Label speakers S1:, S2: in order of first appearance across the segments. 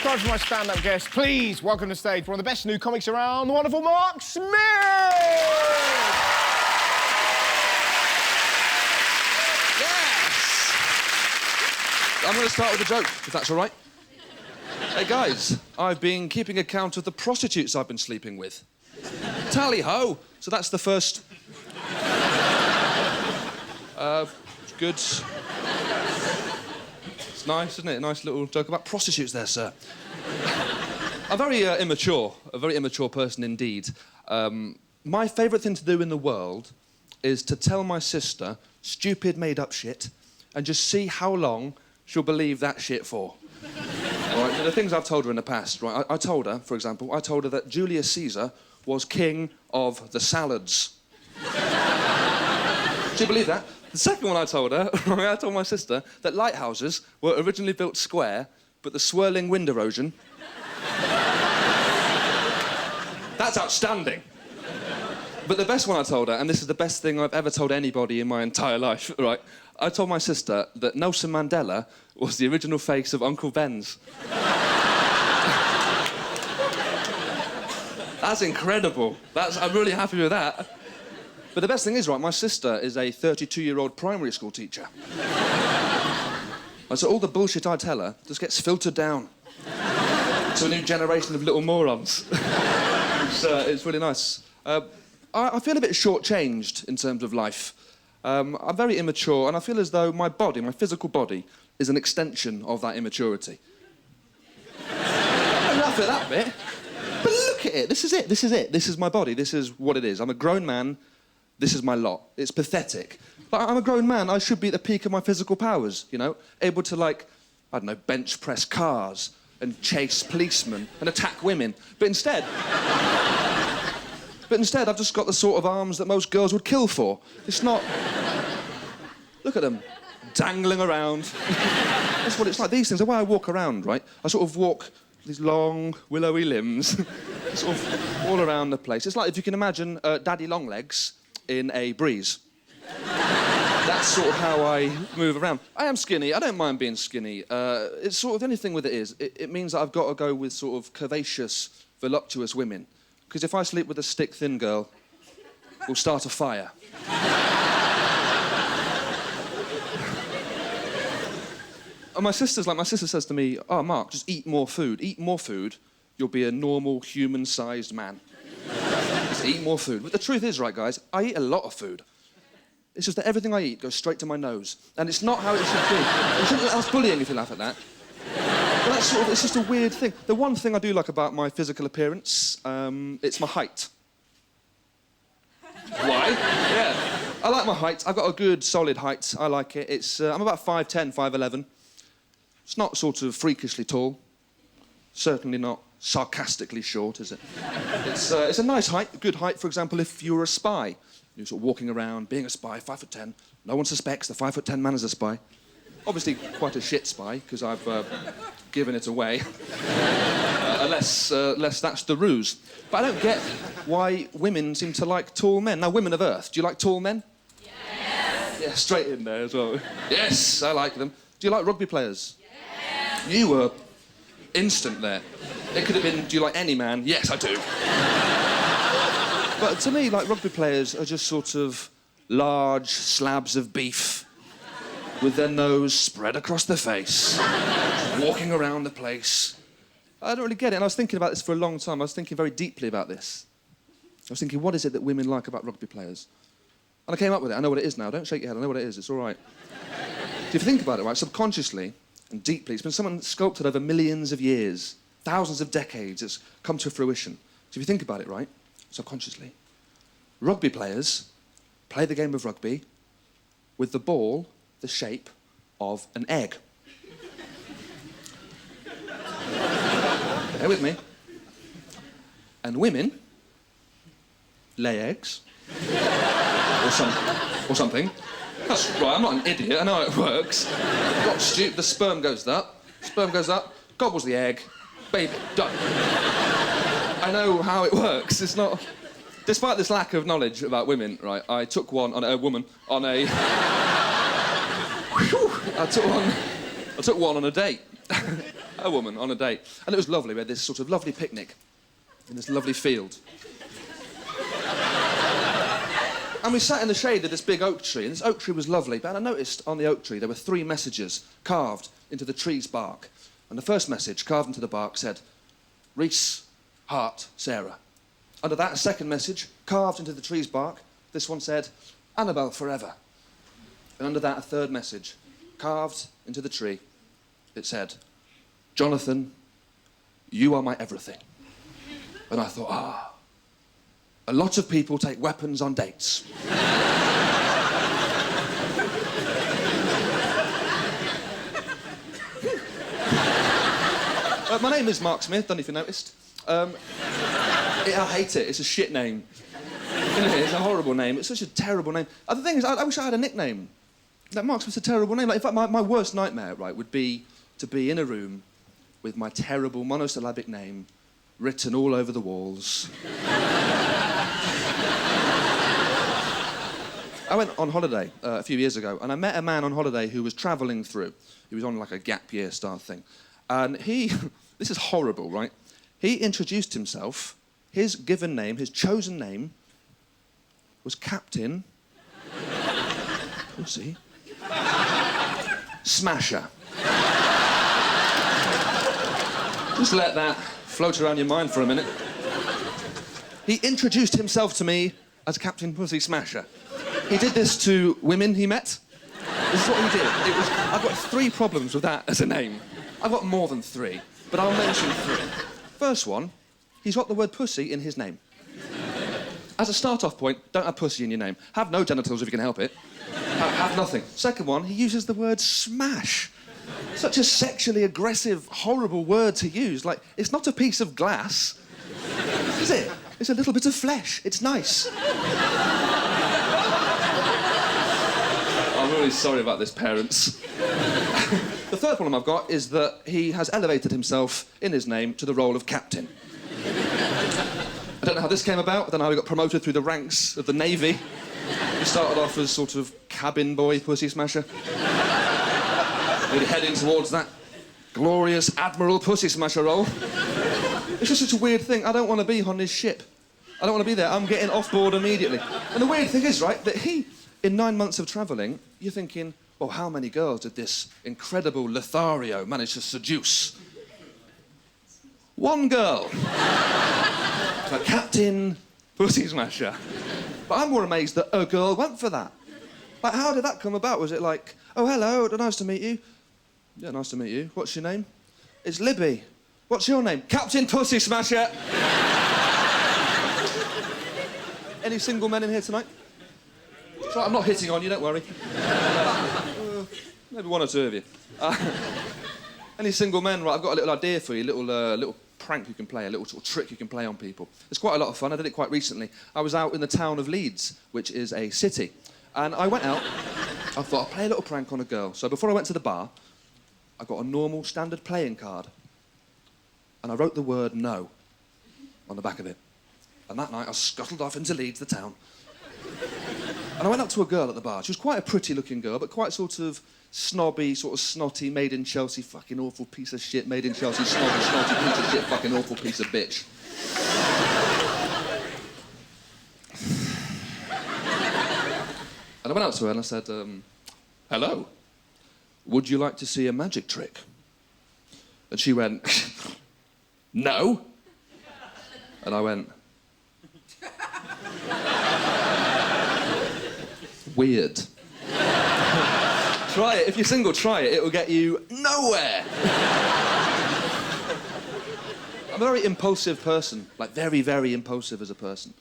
S1: it's time for my stand-up guest. Please welcome to the stage one of the best new comics around, the wonderful Mark Smith!
S2: Yes! I'm going to start with a joke, if that's all right. Hey, guys, I've been keeping account of the prostitutes I've been sleeping with. Tally-ho! So that's the first... good. It's nice, isn't it? A nice little joke about prostitutes there, sir. I'm very immature, a very immature person indeed. My favourite thing to do in the world is to tell my sister stupid, made-up shit and just see how long she'll believe that shit for. All right, the things I've told her in the past, right? I told her, for example, I told her that Julius Caesar was king of the salads. Do you believe that? The second one I told her, I told my sister that lighthouses were originally built square, but the swirling wind erosion... That's outstanding. But the best one I told her, and this is the best thing I've ever told anybody in my entire life, right? I told my sister that Nelson Mandela was the original face of Uncle Ben's. That's incredible. I'm really happy with that. But the best thing is, right, my sister is a 32-year-old primary school teacher. And so all the bullshit I tell her just gets filtered down to a new generation of little morons. It's really nice. I feel a bit shortchanged in terms of life. I'm very immature, and I feel as though my body, my physical body, is an extension of that immaturity. Don't laugh at that bit. But look at it. This is it. This is it. This is my body. This is what it is. I'm a grown man. This is my lot. It's pathetic. But I'm a grown man. I should be at the peak of my physical powers, you know? Able to, like, I don't know, bench press cars and chase policemen and attack women. But instead... I've just got the sort of arms that most girls would kill for. It's not... Look at them. Dangling around. That's what it's like. These things, the way I walk around, right? I sort of walk these long, willowy limbs, sort of all around the place. It's like if you can imagine Daddy Longlegs in a breeze. That's sort of how I move around. I am skinny. I don't mind being skinny. It's sort of the only thing with it is, it means that I've got to go with sort of curvaceous, voluptuous women. Because if I sleep with a stick-thin girl, we'll start a fire. And my sister says to me, "Oh, Mark, just eat more food. Eat more food, you'll be a normal, human-sized man. Just eat more food." But the truth is, right, guys, I eat a lot of food. It's just that everything I eat goes straight to my nose. And it's not how it should be. That's bullying if you laugh at that. But that's sort of, it's just a weird thing. The one thing I do like about my physical appearance, it's my height. Why? Yeah. I like my height. I've got a good, solid height. I like it. I'm about 5'10", 5'11". It's not sort of freakishly tall. Certainly not sarcastically short, is it? It's a nice height, a good height, for example, if you were a spy. You're sort of walking around, being a spy, 5'10". No one suspects the 5'10" man is a spy. Obviously, quite a shit spy, because I've given it away. Unless that's the ruse. But I don't get why women seem to like tall men. Now, women of Earth, do you like tall men? Yes! Yeah, straight in there as well. Yes, I like them. Do you like rugby players? Yes! You were instant there. It could have been, do you like any man? Yes, I do. But to me, like, rugby players are just sort of large slabs of beef with their nose spread across their face, walking around the place. I don't really get it, and I was thinking about this for a long time. I was thinking very deeply about this. I was thinking, what is it that women like about rugby players? And I came up with it. I know what it is now. Don't shake your head. I know what it is. It's all right. If you think about it, right, subconsciously and deeply, it's been something sculpted over millions of years, thousands of decades. It's come to fruition. So if you think about it, right, subconsciously, rugby players play the game of rugby with the ball the shape of an egg. Bear with me. And women lay eggs. or something. That's right, I'm not an idiot, I know how it works. The sperm goes up, gobbles the egg, baby, done. I know how it works, it's not... Despite this lack of knowledge about women, right, I took one on a woman on a... I took one on a date, a woman on a date. And it was lovely. We had this sort of lovely picnic in this lovely field. And we sat in the shade of this big oak tree, and this oak tree was lovely, but I noticed on the oak tree there were 3 messages carved into the tree's bark. And the first message, carved into the bark, said, Reese, heart, Sarah. Under that, a second message, carved into the tree's bark, this one said, Annabelle forever. And under that, a third message, carved into the tree, it said, Jonathan, you are my everything. And I thought, a lot of people take weapons on dates. My name is Mark Smith, don't know if you noticed. I hate it, it's a shit name. It's a horrible name, it's such a terrible name. The thing is, I wish I had a nickname. Like, Mark Smith's a terrible name. Like, in fact, my worst nightmare, right, would be to be in a room with my terrible monosyllabic name written all over the walls. I went on holiday a few years ago, and I met a man on holiday who was travelling through. He was on like a gap year style thing. And he, this is horrible, right? He introduced himself, his given name, his chosen name, was Captain Pussy Smasher. Just let that float around your mind for a minute. He introduced himself to me as Captain Pussy Smasher. He did this to women he met. This is what he did. I've got 3 problems with that as a name. I've got more than 3, but I'll mention 3. First one, he's got the word pussy in his name. As a start-off point, don't have pussy in your name. Have no genitals if you can help it. Have nothing. Second one, he uses the word smash. Such a sexually aggressive, horrible word to use. Like, it's not a piece of glass, is it? It's a little bit of flesh. It's nice. I'm really sorry about this, parents. The third problem I've got is that he has elevated himself in his name to the role of captain. I don't know how this came about. I don't know how he got promoted through the ranks of the Navy. He started off as sort of cabin boy, pussy smasher. Really heading towards that glorious Admiral Pussy Smasher role. It's just such a weird thing. I don't want to be on his ship. I don't want to be there. I'm getting off board immediately. And the weird thing is, right, that he, in 9 months of travelling, you're thinking, well, how many girls did this incredible Lothario manage to seduce? 1 girl. Like Captain Pussy Smasher. But I'm more amazed that a girl went for that. Like, how did that come about? Was it like, oh, hello, nice to meet you? Yeah, nice to meet you. What's your name? It's Libby. What's your name? Captain Pussy Smasher. Any single men in here tonight? It's right, I'm not hitting on you, don't worry. Maybe 1 or 2 of you. Any single men? Right, I've got a little idea for you, little prank you can play, a little sort of trick you can play on people. It's quite a lot of fun. I did it quite recently. I was out in the town of Leeds, which is a city. And I went out, I thought I'll play a little prank on a girl. So before I went to the bar, I got a normal standard playing card. And I wrote the word no on the back of it. And that night I scuttled off into Leeds, the town. And I went up to a girl at the bar. She was quite a pretty looking girl, but quite sort of snobby, sort of snotty, made in Chelsea, fucking awful piece of shit, made in Chelsea, snobby, snotty piece of shit, fucking awful piece of bitch. And I went up to her and I said, hello, would you like to see a magic trick? And she went, no. And I went, weird. Try it. If you're single, try it. It will get you nowhere. I'm a very impulsive person. Like, very, very impulsive as a person.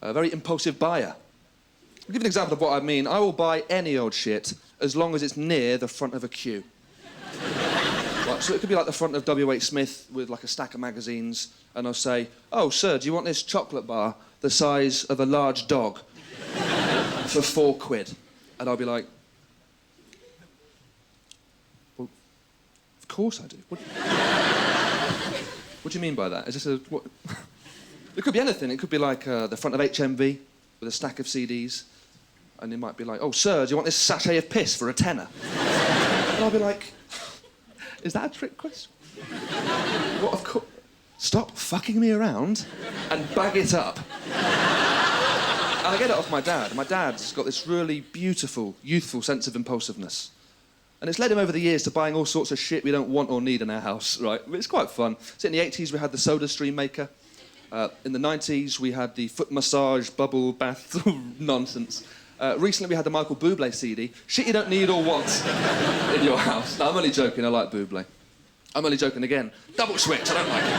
S2: A very impulsive buyer. I'll give you an example of what I mean. I will buy any old shit as long as it's near the front of a queue. Right, so it could be like the front of W.H. Smith with like a stack of magazines, and I'll say, oh, sir, do you want this chocolate bar the size of a large dog for £4? And I'll be like, well, of course I do. What do you mean by that? Is this a... What? It could be anything. It could be like the front of HMV with a stack of CDs, and it might be like, oh, sir, do you want this sachet of piss for £10? And I'll be like, Is that a trick question? What, of course? Stop fucking me around and bag it up. And I get it off my dad. My dad's got this really beautiful, youthful sense of impulsiveness. And it's led him over the years to buying all sorts of shit we don't want or need in our house, right? It's quite fun. So in the 80s, we had the soda stream maker. In the 90s, we had the foot massage, bubble bath nonsense. Recently, we had the Michael Bublé CD. Shit you don't need or want in your house. No, I'm only joking. I like Bublé. I'm only joking again. Double switch. I don't like it.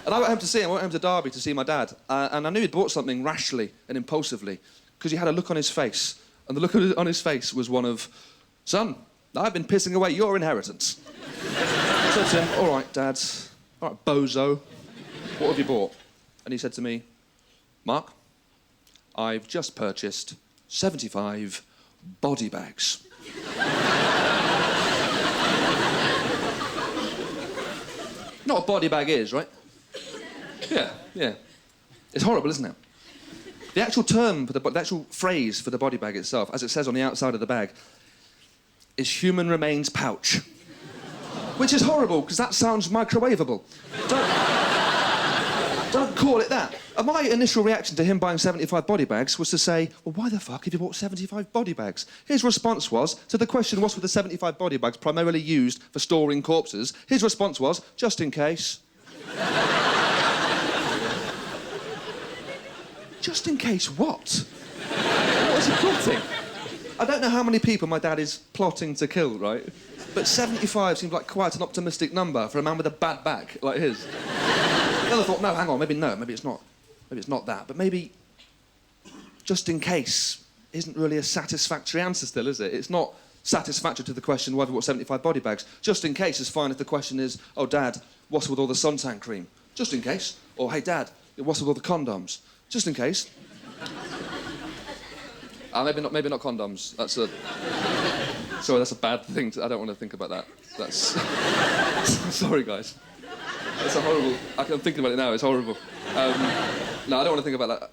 S2: And I went home to see him. I went home to Derby to see my dad. And I knew he'd bought something rashly and impulsively because he had a look on his face. And the look on his face was one of, son, I've been pissing away your inheritance. I said to him, all right, Dad. All right, bozo. What have you bought? And he said to me, Mark, I've just purchased 75 body bags. You know what a body bag is, right? Yeah. It's horrible, isn't it? The actual term, the actual phrase for the body bag itself, as it says on the outside of the bag, is human remains pouch. Which is horrible, because that sounds microwavable. Don't call it that. And my initial reaction to him buying 75 body bags was to say, well, why the fuck have you bought 75 body bags? His response was, to the question, what's with the 75 body bags primarily used for storing corpses? His response was, just in case. Just in case what? What was he plotting? I don't know how many people my dad is plotting to kill, right? But 75 seems like quite an optimistic number for a man with a bad back like his. Then I thought, no, hang on, maybe it's not that. But maybe just in case isn't really a satisfactory answer still, is it? It's not satisfactory to the question, why have you bought 75 body bags? Just in case is fine if the question is, oh, Dad, what's with all the suntan cream? Just in case. Or, hey, Dad, what's with all the condoms? Just in case. Maybe not condoms. Sorry, that's a bad thing. I don't want to think about that. Sorry, guys. That's a horrible... I'm thinking about it now. It's horrible. No, I don't want to think about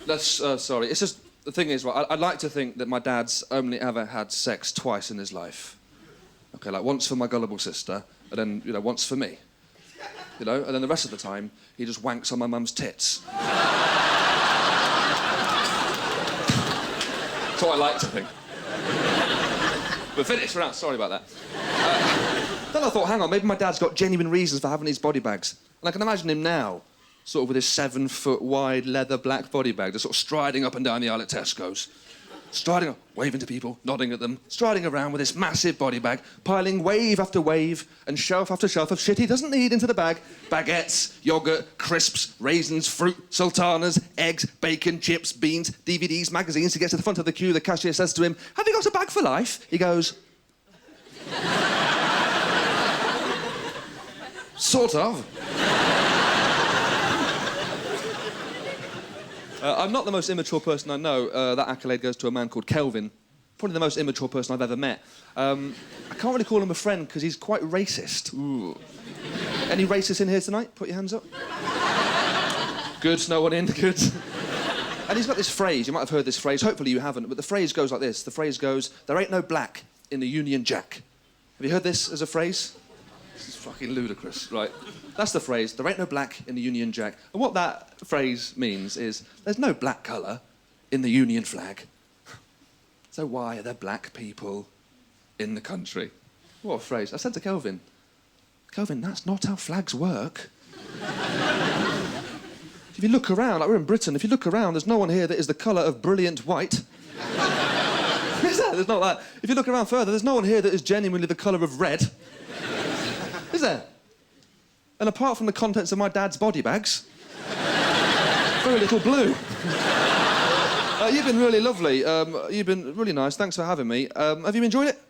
S2: that. Sorry. It's just... The thing is, right, I'd like to think that my dad's only ever had sex twice in his life. OK, like once for my gullible sister, and then, once for me. And then the rest of the time, he just wanks on my mum's tits. That's what I like to think. But finished for now, sorry about that. Then I thought, hang on, maybe my dad's got genuine reasons for having these body bags. And I can imagine him now, sort of with his 7-foot-wide leather black body bag, just sort of striding up and down the aisle at Tesco's. Striding up, waving to people, nodding at them, striding around with this massive body bag, piling wave after wave and shelf after shelf of shit he doesn't need into the bag. Baguettes, yoghurt, crisps, raisins, fruit, sultanas, eggs, bacon, chips, beans, DVDs, magazines. He gets to the front of the queue, the cashier says to him, have you got a bag for life? He goes... Sort of. I'm not the most immature person I know. That accolade goes to a man called Kelvin. Probably the most immature person I've ever met. I can't really call him a friend because he's quite racist. Ooh. Any racists in here tonight? Put your hands up. Good, no one in, good. And he's got this phrase, you might have heard this phrase, hopefully you haven't, but the phrase goes like this. The phrase goes, there ain't no black in the Union Jack. Have you heard this as a phrase? This is fucking ludicrous, right? That's the phrase, there ain't no black in the Union Jack. And what that phrase means is, there's no black colour in the Union flag. So why are there black people in the country? What a phrase. I said to Kelvin, that's not how flags work. If you look around, like we're in Britain, if you look around, there's no one here that is the colour of brilliant white. Is there? There's not that. If you look around further, there's no one here that is genuinely the colour of red. Is there? And apart from the contents of my dad's body bags, very little blue. You've been really lovely. You've been really nice. Thanks for having me. Have you enjoyed it?